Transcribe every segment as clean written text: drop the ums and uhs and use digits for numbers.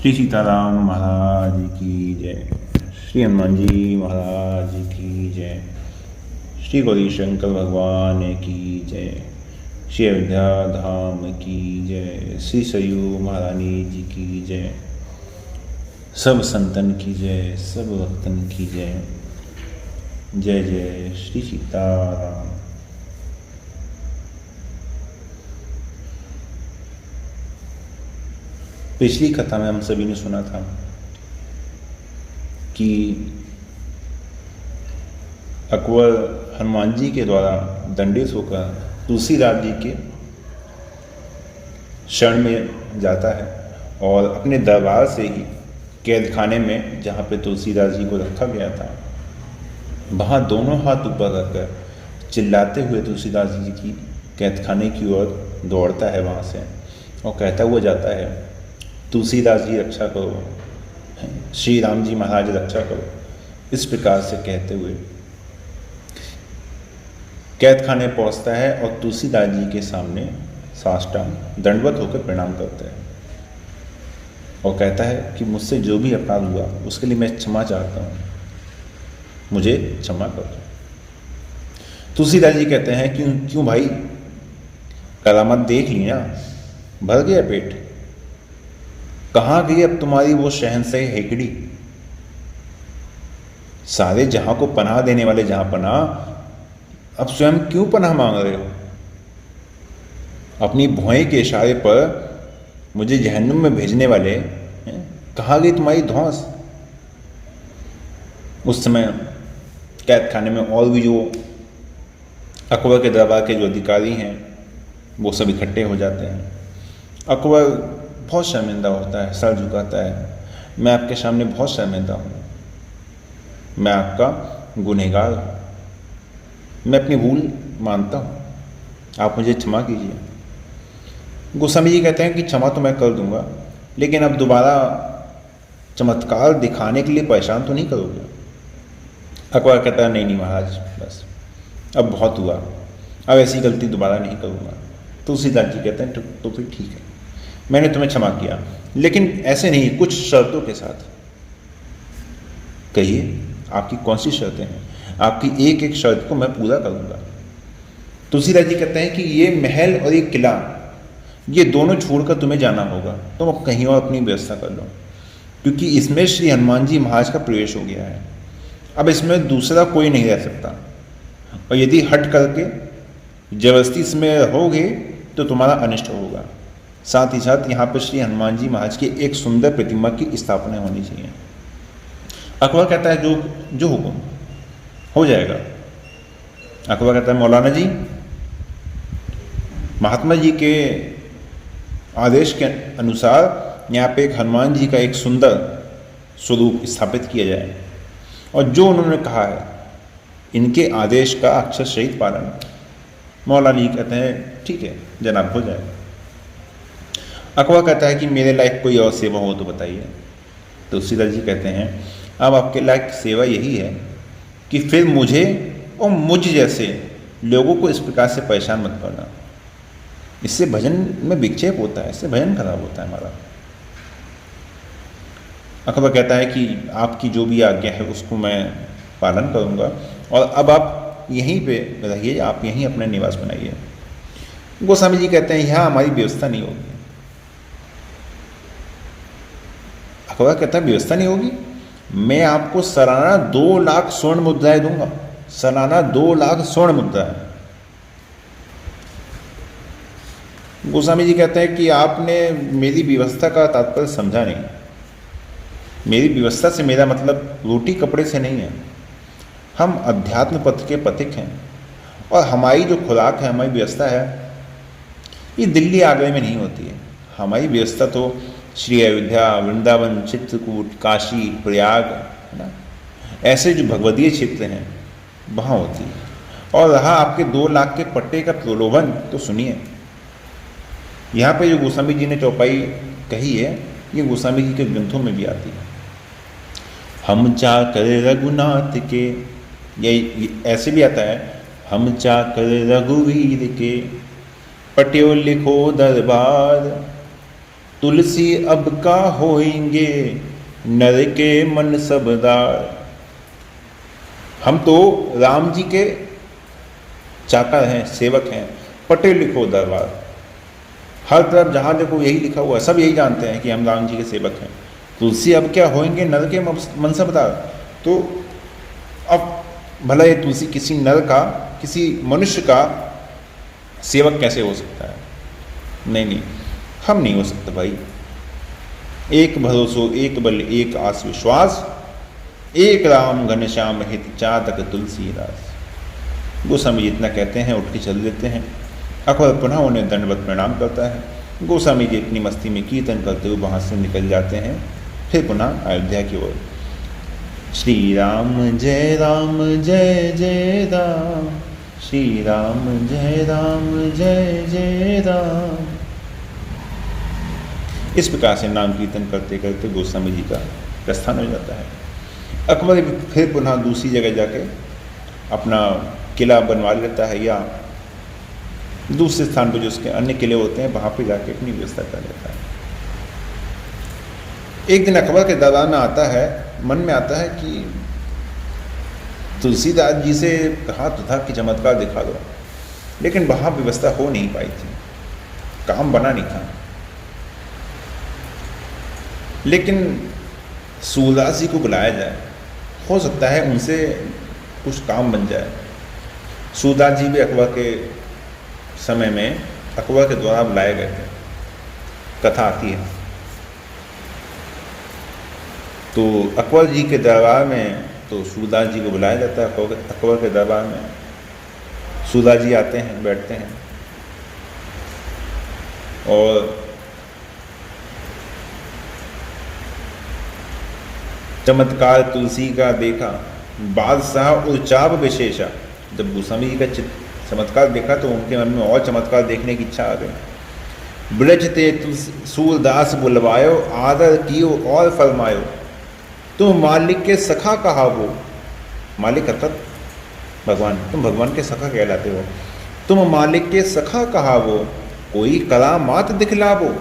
श्री सीताराम महाराज की जय। श्री हनुमान जी महाराज की जय। श्री गौरी शंकर भगवान की जय। श्री अयोध्या धाम की जय। श्री सरयू महारानी जी की जय। सब संतन की जय, सब भक्तन की जय। जय जय श्री सीताराम। पिछली कथा में हम सभी ने सुना था कि अकबर हनुमान जी के द्वारा दंडित होकर तुलसीदास जी के शरण में जाता है और अपने दरबार से ही कैद खाने में, जहाँ पे तुलसीदास जी को रखा गया था, वहाँ दोनों हाथ ऊपर रखकर चिल्लाते हुए तुलसीदास जी की कैद खाने की ओर दौड़ता है वहाँ से और कहता हुआ जाता है, तुलसीदास जी रक्षा करो, श्री राम जी महाराज रक्षा करो। इस प्रकार से कहते हुए कैद खाने पहुँचता है और तुलसीदास जी के सामने साष्टांग दंडवत होकर प्रणाम करता है और कहता है कि मुझसे जो भी अपराध हुआ उसके लिए मैं क्षमा चाहता हूँ, मुझे क्षमा कर दो। तुलसीदास जी कहते हैं क्यों भाई, करामत देख ली ना, भर गया पेट, कहाँ गई अब तुम्हारी वो शहंशाही हेकड़ी। सारे जहां को पनाह देने वाले जहां पनाह, अब स्वयं क्यों पनाह मांग रहे हो। अपनी भौएं के इशारे पर मुझे जहन्नुम में भेजने वाले, कहाँ गई तुम्हारी धौंस। उस समय कैद खाने में और भी जो अकबर के दरबार के जो अधिकारी हैं वो सब इकट्ठे हो जाते हैं। अकबर बहुत शर्मिंदा होता है, सर झुकाता है, मैं आपके सामने बहुत शर्मिंदा हूँ, मैं आपका गुनहगार हूँ, मैं अपनी भूल मानता हूँ, आप मुझे क्षमा कीजिए। गोस्वामी जी कहते हैं कि क्षमा तो मैं कर दूंगा, लेकिन अब दोबारा चमत्कार दिखाने के लिए परेशान तो नहीं करोगे। अकबर कहता है नहीं महाराज, बस अब बहुत हुआ, अब ऐसी गलती दोबारा नहीं करूँगा। तुलसीदास जी कहते हैं तो फिर ठीक है, मैंने तुम्हें क्षमा किया, लेकिन ऐसे नहीं, कुछ शर्तों के साथ। कहिए आपकी कौन सी शर्तें हैं, आपकी एक एक शर्त को मैं पूरा करूंगा। तुलसीदास जी कहते हैं कि ये महल और ये किला, ये दोनों छोड़कर तुम्हें जाना होगा, तुम अब कहीं और अपनी व्यवस्था कर लो, क्योंकि इसमें श्री हनुमान जी महाराज का प्रवेश हो गया है, अब इसमें दूसरा कोई नहीं रह सकता, और यदि हट करके जबरदस्ती इसमें रहोगे तो तुम्हारा अनिष्ट होगा। साथ ही साथ यहाँ पर श्री हनुमान जी महाराज की एक सुंदर प्रतिमा की स्थापना होनी चाहिए। अकबर कहता है जो हुक्म हो जाएगा। अकबर कहता है मौलाना जी, महात्मा जी के आदेश के अनुसार यहाँ पे एक हनुमान जी का एक सुंदर स्वरूप स्थापित किया जाए, और जो उन्होंने कहा है इनके आदेश का अक्षर सहित पालन। मौलाना जी कहते हैं ठीक है जनाब, हो जाएगा। अकबर कहता है कि मेरे लायक कोई और सेवा हो तो बताइए। तो तुलसीदास जी कहते हैं अब आपके लायक सेवा यही है कि फिर मुझे और मुझ जैसे लोगों को इस प्रकार से परेशान मत करना, इससे भजन में विक्षेप होता है, इससे भजन खराब होता है हमारा। अकबर कहता है कि आपकी जो भी आज्ञा है उसको मैं पालन करूँगा, और अब आप यहीं पे रहिए, आप यहीं अपना निवास बनाइए। गोस्वामी जी कहते हैं यहाँ हमारी व्यवस्था नहीं होगी। अकबर कहता है व्यवस्था नहीं होगी, मैं आपको सालाना 2 लाख स्वर्ण मुद्राएं दूंगा, सालाना 2 लाख स्वर्ण मुद्राएं। गोस्वामी जी कहते हैं कि आपने मेरी व्यवस्था का तात्पर्य समझा नहीं। मेरी व्यवस्था से मेरा मतलब रोटी कपड़े से नहीं है। हम अध्यात्म पथ के पथिक हैं, और हमारी जो खुराक है, हमारी व्यवस्था है, ये दिल्ली आगरे में नहीं होती है। हमारी व्यवस्था तो श्री अयोध्या, वृंदावन, चित्रकूट, काशी, प्रयाग, है ना, ऐसे जो भगवदीय क्षेत्र हैं वहाँ होती है। और रहा आपके 2 लाख के पट्टे का प्रलोभन, तो सुनिए, यहाँ पे जो गोस्वामी जी ने चौपाई कही है, ये गोस्वामी जी के ग्रंथों में भी आती है। हम चाकर रघुनाथ के, ये ऐसे भी आता है, हम चाकर रघुवीर के, पट्यो लिखो दरबार, तुलसी अब का होएंगे नर के मन सबदार। हम तो राम जी के चाकर हैं, सेवक हैं, पटे लिखो दरबार। हर तरफ जहाँ देखो यही लिखा हुआ है, सब यही जानते हैं कि हम राम जी के सेवक हैं। तुलसी अब क्या होएंगे नर के मनसबदार। तो अब भला ये तुलसी किसी नर का, किसी मनुष्य का सेवक कैसे हो सकता है? नहीं नहीं, हम नहीं हो सकते भाई। एक भरोसो एक बल एक आस विश्वास, एक राम घनश्याम हित चातक तुलसीदास। गोस्वामी जी इतना कहते हैं, उठ के चल देते हैं। अकबर पुनः उन्हें दंडवत प्रणाम करता है। गोस्वामी जी अपनी मस्ती में कीर्तन करते हुए वहाँ से निकल जाते हैं, फिर पुनः अयोध्या की ओर। श्री राम जय जय राम, श्री राम जय जय राम। इस प्रकार से नाम कीर्तन करते करते गोस्वामी जी का प्रस्थान हो जाता है। अकबर फिर पुनः दूसरी जगह जाके अपना किला बनवा लेता है, या दूसरे स्थान पर जो उसके अन्य किले होते हैं वहाँ पे जाके अपनी व्यवस्था कर लेता है। एक दिन अकबर के दरबार में आता है, मन में आता है कि तुलसीदास जी से कहा तो था कि चमत्कार दिखा दो, लेकिन वहाँ व्यवस्था हो नहीं पाई थी, काम बना नहीं था। लेकिन सूरदास जी को बुलाया जाए, हो सकता है उनसे कुछ काम बन जाए। सूरदास जी भी अकबर के समय में अकबर के द्वारा बुलाए गए थे, कथा आती है। तो अकबर जी के दरबार में तो सूरदास जी को बुलाया जाता है। अकबर के दरबार में सूरदास जी आते हैं, बैठते हैं और चमत्कार तुलसी का देखा बादशाह उचाब विशेषा। जब गोस्वामी जी का चमत्कार देखा तो उनके मन में और चमत्कार देखने की इच्छा आ गई। ब्रज ते सूरदास बुलवायो, आदर कियो और फरमायो, तुम मालिक के सखा कहा वो। मालिक अर्थात भगवान, तुम भगवान के सखा कहलाते हो। तुम मालिक के सखा कहा वो, कोई करामात दिखलावो।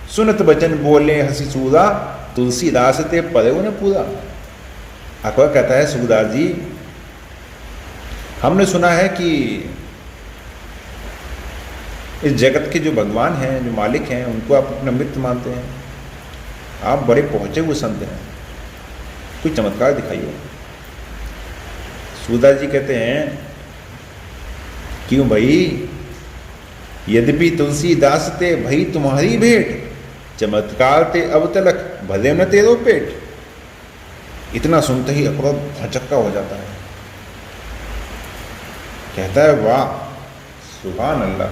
सुनत बचन बोले हंसी सूरा, तुलसीदास ते परे न पूरा। अकबर कहता है सूरदास जी, हमने सुना है कि इस जगत के जो भगवान हैं, जो मालिक हैं, उनको आप अपना मित्र मानते हैं, आप बड़े पहुंचे हुए संत हैं, कोई चमत्कार दिखाइए। सूरदास जी कहते हैं, क्यों भाई, यद्यपि तुलसीदास ते भई तुम्हारी भेंट, चमत्कार ते अब तलक भले न तेरो पेट। इतना सुनते ही अकबर भौचक्का हो जाता है, कहता है वाह सुभान अल्लाह।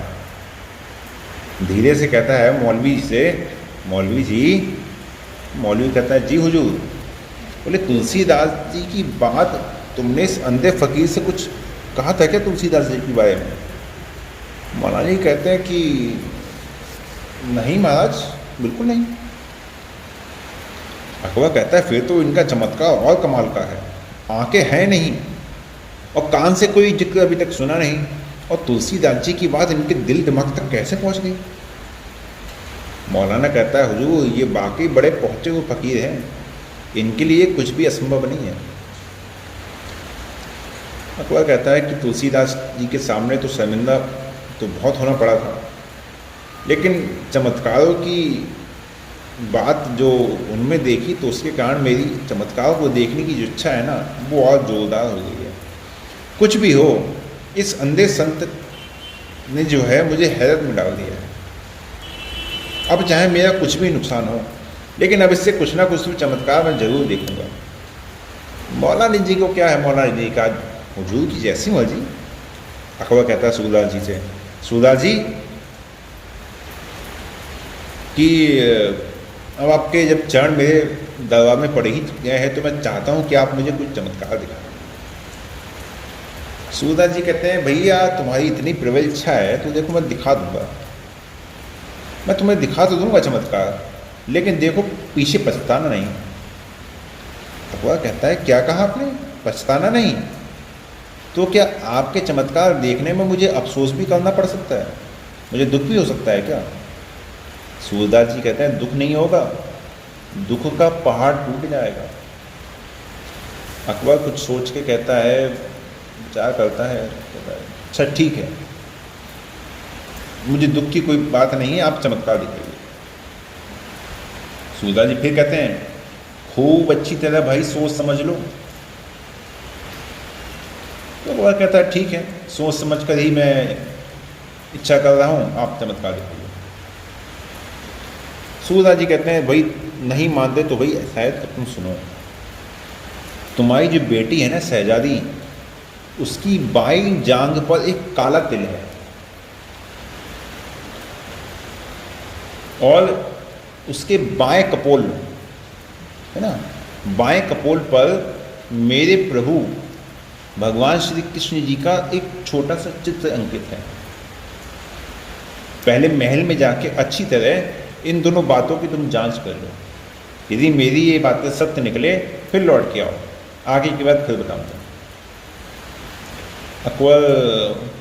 धीरे से कहता है मौलवी से, मौलवी जी, मौलवी कहता है जी हुजूर। बोले तुलसीदास जी की बात तुमने इस अंधे फकीर से कुछ कहा था क्या तुलसीदास जी के बारे में? मौलाना जी कहते हैं कि नहीं महाराज, बिल्कुल नहीं। अकबर कहता है फिर तो इनका चमत्कार और कमाल का है। आंखें हैं नहीं और कान से कोई जिक्र अभी तक सुना नहीं, और तुलसीदास जी की बात इनके दिल दिमाग तक कैसे पहुंच गई? मौलाना कहता है हुजूर, ये बाकी बड़े पहुंचे हुए फकीर हैं, इनके लिए कुछ भी असंभव नहीं है। अकबर कहता है कि तुलसीदास जी के सामने तो शर्मिंदा तो बहुत होना पड़ा था, लेकिन चमत्कारों की बात जो उनमें देखी तो उसके कारण मेरी चमत्कारों को देखने की जो इच्छा है ना, वो और जोरदार हो गई है। कुछ भी हो, इस अंधे संत ने जो है मुझे हैरत में डाल दिया है। अब चाहे मेरा कुछ भी नुकसान हो, लेकिन अब इससे कुछ ना कुछ तो चमत्कार मैं जरूर देखूंगा। मौलाना जी को क्या है, मौलाना जी का हुजूर की जैसी मर्जी। अकबर कहता है सूरदास जी से, सूरदास जी कि अब आपके जब चरण मेरे दरबार में पड़े ही गए हैं तो मैं चाहता हूं कि आप मुझे कुछ चमत्कार दिखाएं। सूरदास जी कहते हैं भैया तुम्हारी इतनी प्रबल इच्छा है तो देखो मैं दिखा दूंगा, मैं तुम्हें दिखा तो दूंगा चमत्कार, लेकिन देखो पीछे पछताना नहीं। अकबर कहता है क्या कहा आपने, पछताना नहीं? तो क्या आपके चमत्कार देखने में मुझे अफसोस भी करना पड़ सकता है, मुझे दुख भी हो सकता है क्या? सूरदास जी कहते हैं दुख नहीं होगा, दुख का पहाड़ टूट जाएगा। अकबर कुछ सोच के कहता है, विचार करता है, कहता है अच्छा ठीक है, मुझे दुख की कोई बात नहीं है, आप चमत्कार दिखाइए। सूरदास जी फिर कहते हैं खूब अच्छी तरह भाई सोच समझ लो। तो अकबर कहता है ठीक है, सोच समझ कर ही मैं इच्छा कर रहा हूँ, आप चमत्कार दिखाइए। सूरदास जी कहते हैं भाई नहीं मानते तो भाई शायद तुम सुनो, तुम्हारी जो बेटी है ना शहजादी, उसकी बाईं जांघ पर एक काला तिल है और उसके बाएं कपोल है ना, बाएं कपोल पर मेरे प्रभु भगवान श्री कृष्ण जी का एक छोटा सा चित्र अंकित है। पहले महल में जाके अच्छी तरह इन दोनों बातों की तुम जांच कर लो, यदि मेरी ये बातें सत्य निकले फिर लौट के आओ, आगे की बात फिर बताऊंगा। अकबर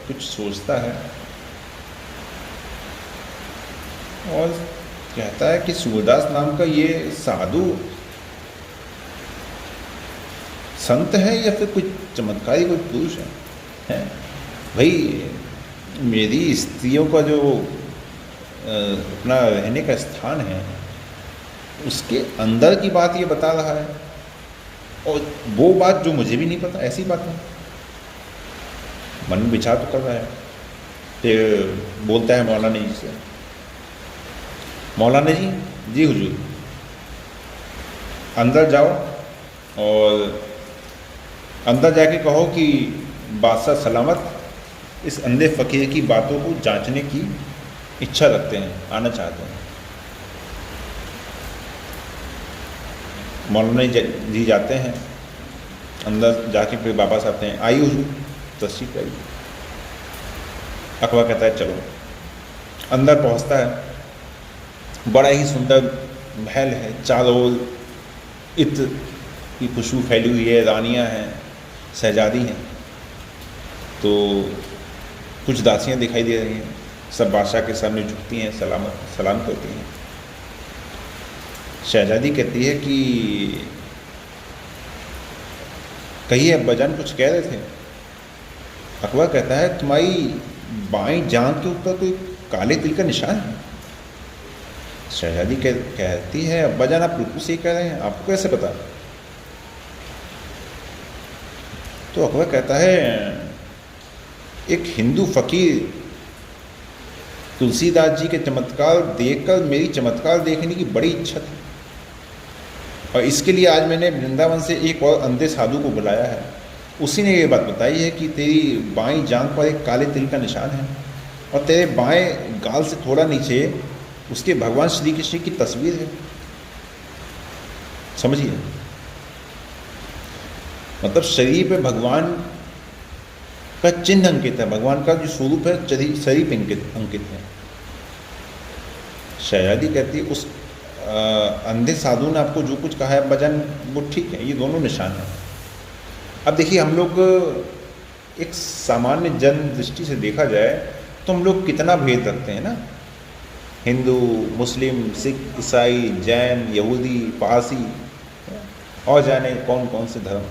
कुछ सोचता है और कहता है कि सूरदास नाम का ये साधु संत है या फिर कोई चमत्कारी कोई पुरुष है? भाई मेरी स्त्रियों का जो अपना रहने का स्थान है उसके अंदर की बात ये बता रहा है, और वो बात जो मुझे भी नहीं पता, ऐसी बात है। मन में विचार तो कर रहा है, फिर बोलता है मौलाना जी से, मौलाना जी, जी हुजूर, अंदर जाओ और अंदर जाके कहो कि बादशाह सलामत इस अंधे फ़कीर की बातों को जांचने की इच्छा रखते हैं, आना चाहते हैं। मौलाना जी जाते हैं अंदर, जाके फिर वापस आते हैं, आई हुजूर तशरीफ लाइए। अकबर कहता है चलो। अंदर पहुंचता है, बड़ा ही सुंदर महल है, चारों ओर इत्र की खुशबू फैली हुई है, रानियां हैं, शहजादी हैं, तो कुछ दासियां दिखाई दे रही हैं, सब बादशाह के सामने झुकती हैं, सलाम करती हैं। शहजादी कहती है कि कहिए अब्बाजान कुछ कह रहे थे। अकबर कहता है तुम्हारी बाईं जांघ के ऊपर कोई काले तिल का निशान है। शहजादी कहती है अब्बाजान आप बिल्कुल सही कह रहे हैं, आपको कैसे पता? तो अकबर कहता है एक हिंदू फकीर तुलसीदास जी के चमत्कार देखकर मेरी चमत्कार देखने की बड़ी इच्छा थी, और इसके लिए आज मैंने वृंदावन से एक और अंधे साधु को बुलाया है। उसी ने ये बात बताई है कि तेरी बाईं जांघ पर एक काले तिल का निशान है और तेरे बाएं गाल से थोड़ा नीचे उसके भगवान श्री कृष्ण की तस्वीर है। समझिए, मतलब शरीर पे भगवान का चिन्ह अंकित है, भगवान का जो स्वरूप है शरीर पे अंकित है। शहजादी कहती है उस अंधे साधु ने आपको जो कुछ कहा है भजन वो ठीक है, ये दोनों निशान हैं। अब देखिए हम लोग एक सामान्य जन दृष्टि से देखा जाए तो हम लोग कितना भेद रखते हैं ना, हिंदू, मुस्लिम, सिख, ईसाई, जैन, यहूदी, पारसी और जाने कौन कौन से धर्म,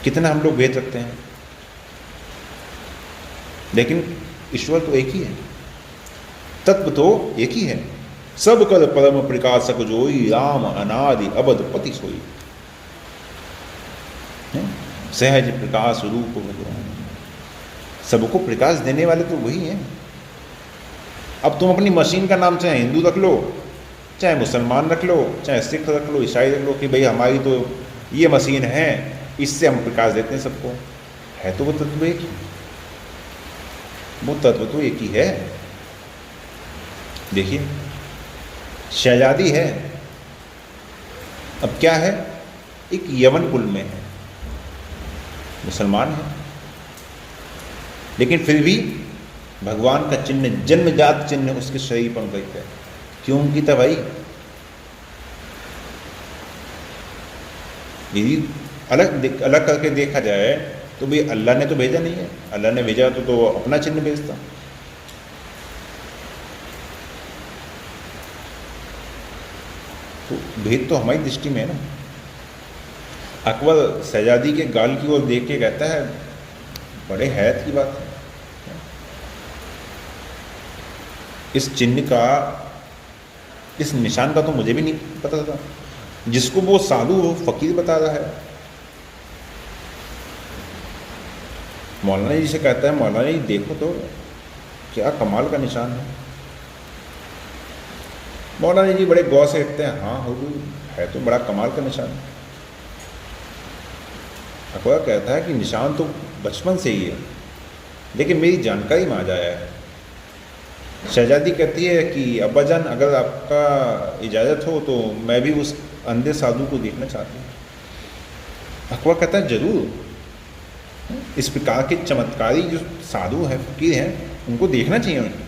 कितना हम लोग भेद रखते हैं। लेकिन ईश्वर तो एक ही है, तत्व तो एक ही है। सब कर परम प्रकाशक जोई, राम अनादि अबद पति सोई। सहज प्रकाश रूप भगवान, सबको प्रकाश देने वाले तो वही हैं। अब तुम अपनी मशीन का नाम चाहे हिंदू रख लो, चाहे मुसलमान रख लो, चाहे सिख रख लो, ईसाई रख लो कि भाई हमारी तो ये मशीन है, इससे हम प्रकाश देते हैं सबको, है तो वो तत्व एक ही, वो तत्व तो एक ही है। देखिए शहजादी है, अब क्या है, एक यवन कुल में है, मुसलमान है, लेकिन फिर भी भगवान का चिन्ह, जन्मजात चिन्ह उसके शरीर पर अंकित है। क्यों अंकित है भाई? यदि अलग करके देखा जाए तो भाई अल्लाह ने तो भेजा नहीं है, अल्लाह ने भेजा तो अपना चिन्ह भेजता। तो भेद तो हमारी दृष्टि में है ना। अकबर शहजादी के गाल की ओर देख के कहता है, बड़े हैरत की बात है, इस चिन्ह का, इस निशान का तो मुझे भी नहीं पता था, जिसको वो साधु वो फकीर बता रहा है। मौलाना जी से कहता है, मौलाना जी देखो तो क्या कमाल का निशान है। मौलाना जी बड़े गौर से देखते हैं, हाँ हुजूर है तो बड़ा कमाल का निशान। अकबर कहता है कि निशान तो बचपन से ही है, लेकिन मेरी जानकारी में आ जाया है। शहजादी कहती है कि अब्बाजान अगर आपका इजाज़त हो तो मैं भी उस अंधे साधु को देखना चाहती हूँ। अकबर कहता है जरूर, इस प्रकार के चमत्कारी जो साधु हैं, फकीर हैं, उनको देखना चाहिए उन्हें,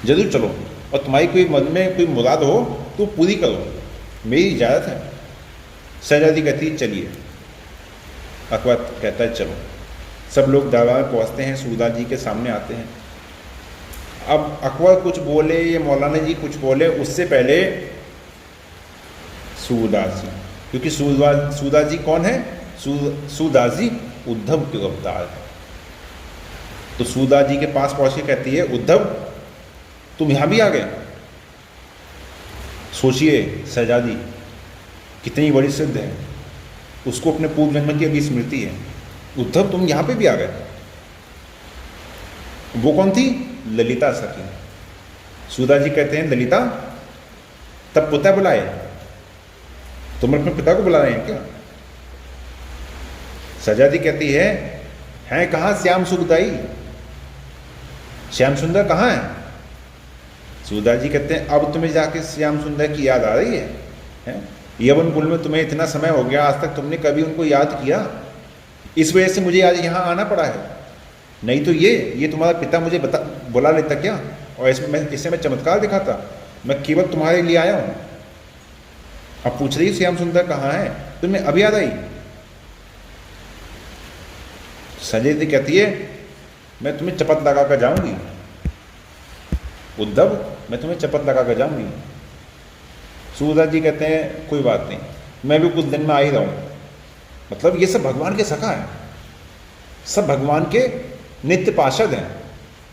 जरूर चलो, और तुम्हारी कोई मन में कोई मुराद हो तो पूरी करो, मेरी इजाज़त है। शहजादी कहती है चलिए। अकबर कहता है चलो। सब लोग दरबार में पहुँचते हैं, सूरदास जी के सामने आते हैं। अब अकबर कुछ बोले या मौलाना जी कुछ बोले, उससे पहले सूरदास जी, क्योंकि सूरदास जी कौन है? सूरदास जी उद्धव के अवतार है। तो सूरदास जी के पास पहुंच के कहती है, उद्धव तुम यहां भी आ गए। सोचिए शहजादी कितनी बड़ी सिद्ध है, उसको अपने पूर्व जन्म की अभी स्मृति है। उद्धव तुम यहां पे भी आ गए। वो कौन थी? ललिता सखी। सूरदास जी कहते हैं, ललिता तब पिता बुलाए, तुम अपने पिता को बुला रहे हैं क्या? शहजादी कहती है, हैं कहाँ श्याम सुखदाई, श्याम सुंदर कहाँ है? सूरदास जी कहते हैं, अब तुम्हें जाके श्याम सुंदर की याद आ रही है? यवन कुल में तुम्हें इतना समय हो गया, आज तक तुमने कभी उनको याद किया? इस वजह से मुझे आज यहाँ आना पड़ा है, नहीं तो ये तुम्हारा पिता मुझे बुला लेता क्या, और इससे मैं चमत्कार दिखाता। मैं केवल तुम्हारे लिए आया हूँ। अब पूछ रही श्याम सुंदर कहाँ है, तुम्हें अभी याद आई? शहजादी कहती है, मैं तुम्हें चपत लगा कर जाऊंगी उद्धव, मैं तुम्हें चपत लगा कर जाऊंगी। सूरदास जी कहते हैं, कोई बात नहीं, मैं भी कुछ दिन में आ ही रहूँ। मतलब ये सब भगवान के सखा है, सब भगवान के नित्य पार्षद हैं,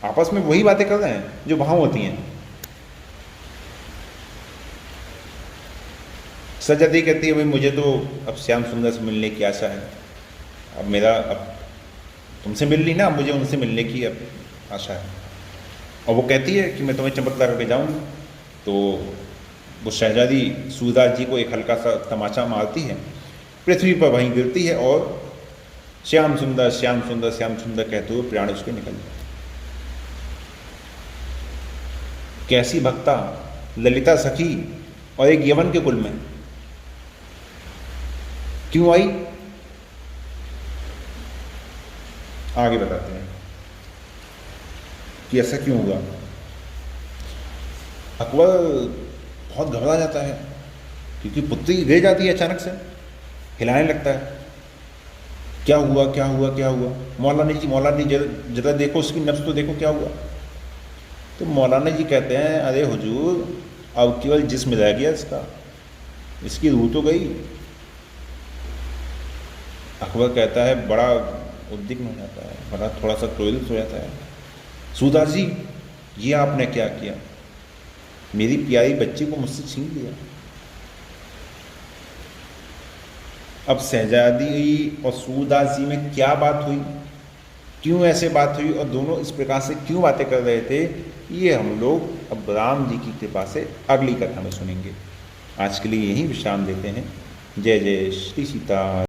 आपस में वही बातें कर रहे हैं जो वहां होती हैं। शहजादी कहती है, भाई मुझे तो अब श्याम सुंदर से मिलने की आशा है, अब तुमसे मिल ली ना, मुझे उनसे मिलने की अब आशा है। और वो कहती है कि मैं तुम्हें चमक लगा के जाऊँगी। तो वो शहजादी सूरदास जी को एक हल्का सा तमाचा मारती है, पृथ्वी पर वहीं गिरती है और श्याम सुंदर श्याम सुंदर श्याम सुंदर कहते हुए प्राण उसके निकल जाए। कैसी भक्ता, ललिता सखी, और एक यवन के कुल में क्यों आई? आगे बताते हैं कि ऐसा क्यों हुआ। अकबर बहुत घबरा जाता है, क्योंकि पुत्री गिर जाती है अचानक से, हिलाने लगता है। क्या हुआ क्या हुआ क्या हुआ? मौलाना जी जरा देखो, उसकी नब्ज तो देखो क्या हुआ। तो मौलाना जी कहते हैं, अरे हुजूर अब केवल जिस्म रह गया इसका, इसकी रूह तो गई। अकबर कहता है, बड़ा उद्विग्न हो जाता है, बड़ा थोड़ा सा क्रोधित हो जाता है। सूरदास जी ये आपने क्या किया? मेरी प्यारी बच्ची को मुझसे छीन लिया। अब शहजादी और सूरदास जी में क्या बात हुई, क्यों ऐसे बात हुई, और दोनों इस प्रकार से क्यों बातें कर रहे थे, ये हम लोग अब राम जी की कृपा से अगली कथा में सुनेंगे। आज के लिए यहीं विश्राम देते हैं। जय जय श्री सीता।